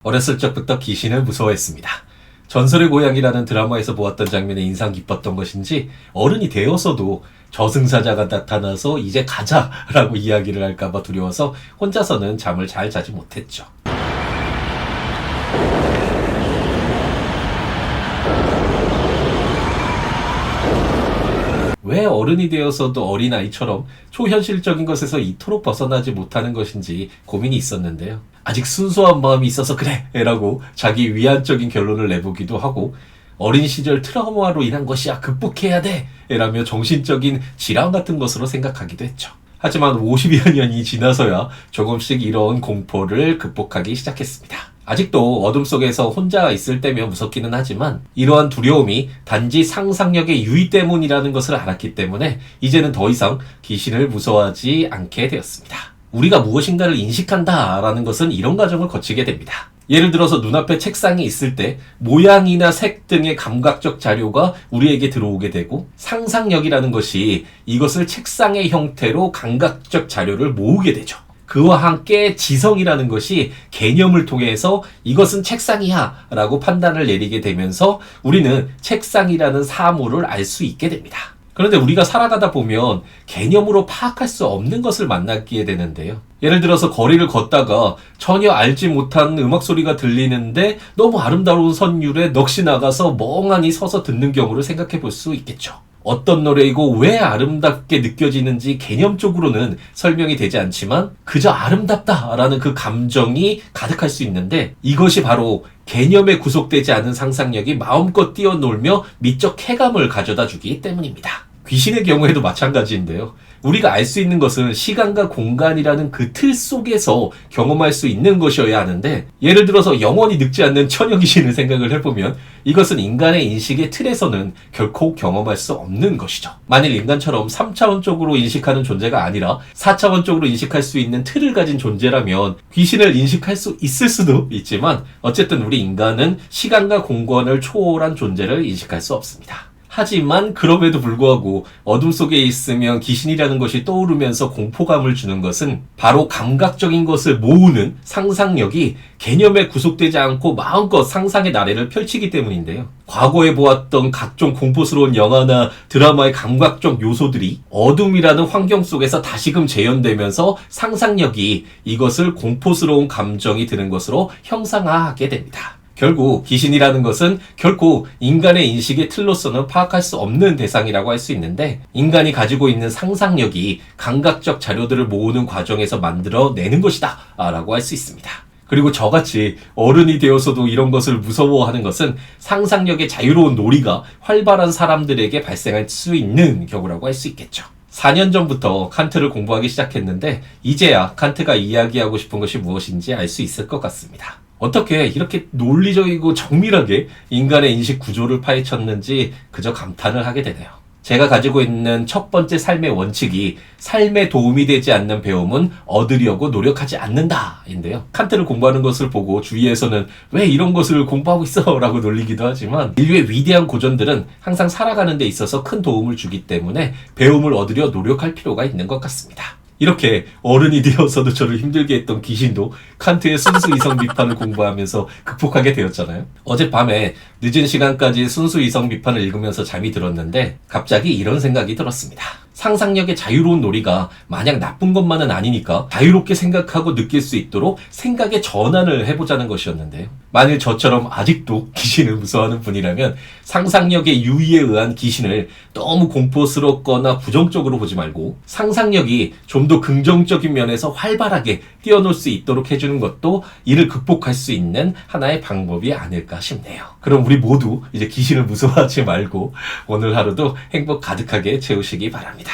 어렸을 적부터 귀신을 무서워했습니다. 전설의 고향이라는 드라마에서 보았던 장면에 인상 깊었던 것인지 어른이 되어서도 저승사자가 나타나서 이제 가자라고 이야기를 할까봐 두려워서 혼자서는 잠을 잘 자지 못했죠. 왜 어른이 되어서도 어린아이처럼 초현실적인 것에서 이토록 벗어나지 못하는 것인지 고민이 있었는데요. 아직 순수한 마음이 있어서 그래! 라고 자기 위안적인 결론을 내보기도 하고, 어린 시절 트라우마로 인한 것이야, 극복해야 돼! 라며 정신적인 질환 같은 것으로 생각하기도 했죠. 하지만 50여 년이 지나서야 조금씩 이런 공포를 극복하기 시작했습니다. 아직도 어둠 속에서 혼자 있을 때면 무섭기는 하지만 이러한 두려움이 단지 상상력의 유의 때문이라는 것을 알았기 때문에 이제는 더 이상 귀신을 무서워하지 않게 되었습니다. 우리가 무엇인가를 인식한다라는 것은 이런 과정을 거치게 됩니다. 예를 들어서 눈앞에 책상이 있을 때 모양이나 색 등의 감각적 자료가 우리에게 들어오게 되고, 상상력이라는 것이 이것을 책상의 형태로 감각적 자료를 모으게 되죠. 그와 함께 지성이라는 것이 개념을 통해서 이것은 책상이야 라고 판단을 내리게 되면서 우리는 책상이라는 사물을 알 수 있게 됩니다. 그런데 우리가 살아가다 보면 개념으로 파악할 수 없는 것을 만나게 되는데요. 예를 들어서 거리를 걷다가 전혀 알지 못한 음악 소리가 들리는데 너무 아름다운 선율에 넋이 나가서 멍하니 서서 듣는 경우를 생각해 볼 수 있겠죠. 어떤 노래이고 왜 아름답게 느껴지는지 개념적으로는 설명이 되지 않지만 그저 아름답다라는 그 감정이 가득할 수 있는데, 이것이 바로 개념에 구속되지 않은 상상력이 마음껏 뛰어놀며 미적 쾌감을 가져다 주기 때문입니다. 귀신의 경우에도 마찬가지인데요. 우리가 알 수 있는 것은 시간과 공간이라는 그 틀 속에서 경험할 수 있는 것이어야 하는데, 예를 들어서 영원히 늙지 않는 처녀 귀신을 생각을 해보면 이것은 인간의 인식의 틀에서는 결코 경험할 수 없는 것이죠. 만일 인간처럼 3차원적으로 인식하는 존재가 아니라 4차원적으로 인식할 수 있는 틀을 가진 존재라면 귀신을 인식할 수 있을 수도 있지만, 어쨌든 우리 인간은 시간과 공간을 초월한 존재를 인식할 수 없습니다. 하지만 그럼에도 불구하고 어둠 속에 있으면 귀신이라는 것이 떠오르면서 공포감을 주는 것은 바로 감각적인 것을 모으는 상상력이 개념에 구속되지 않고 마음껏 상상의 나래를 펼치기 때문인데요. 과거에 보았던 각종 공포스러운 영화나 드라마의 감각적 요소들이 어둠이라는 환경 속에서 다시금 재현되면서 상상력이 이것을 공포스러운 감정이 드는 것으로 형상화하게 됩니다. 결국 귀신이라는 것은 결코 인간의 인식의 틀로서는 파악할 수 없는 대상이라고 할 수 있는데, 인간이 가지고 있는 상상력이 감각적 자료들을 모으는 과정에서 만들어내는 것이다 라고 할 수 있습니다. 그리고 저같이 어른이 되어서도 이런 것을 무서워하는 것은 상상력의 자유로운 놀이가 활발한 사람들에게 발생할 수 있는 경우라고 할 수 있겠죠. 4년 전부터 칸트를 공부하기 시작했는데 이제야 칸트가 이야기하고 싶은 것이 무엇인지 알 수 있을 것 같습니다. 어떻게 이렇게 논리적이고 정밀하게 인간의 인식 구조를 파헤쳤는지 그저 감탄을 하게 되네요. 제가 가지고 있는 첫 번째 삶의 원칙이 삶에 도움이 되지 않는 배움은 얻으려고 노력하지 않는다 인데요. 칸트를 공부하는 것을 보고 주위에서는 왜 이런 것을 공부하고 있어? 라고 놀리기도 하지만, 인류의 위대한 고전들은 항상 살아가는 데 있어서 큰 도움을 주기 때문에 배움을 얻으려 노력할 필요가 있는 것 같습니다. 이렇게 어른이 되어서도 저를 힘들게 했던 귀신도 칸트의 순수 이성 비판을 공부하면서 극복하게 되었잖아요. 어젯밤에 늦은 시간까지 순수 이성 비판을 읽으면서 잠이 들었는데 갑자기 이런 생각이 들었습니다. 상상력의 자유로운 놀이가 마냥 나쁜 것만은 아니니까 자유롭게 생각하고 느낄 수 있도록 생각의 전환을 해보자는 것이었는데요. 만일 저처럼 아직도 귀신을 무서워하는 분이라면 상상력의 유의에 의한 귀신을 너무 공포스럽거나 부정적으로 보지 말고 상상력이 좀 더 긍정적인 면에서 활발하게 뛰어놀 수 있도록 해주는 것도 이를 극복할 수 있는 하나의 방법이 아닐까 싶네요. 그럼 우리 모두 이제 귀신을 무서워하지 말고 오늘 하루도 행복 가득하게 채우시기 바랍니다.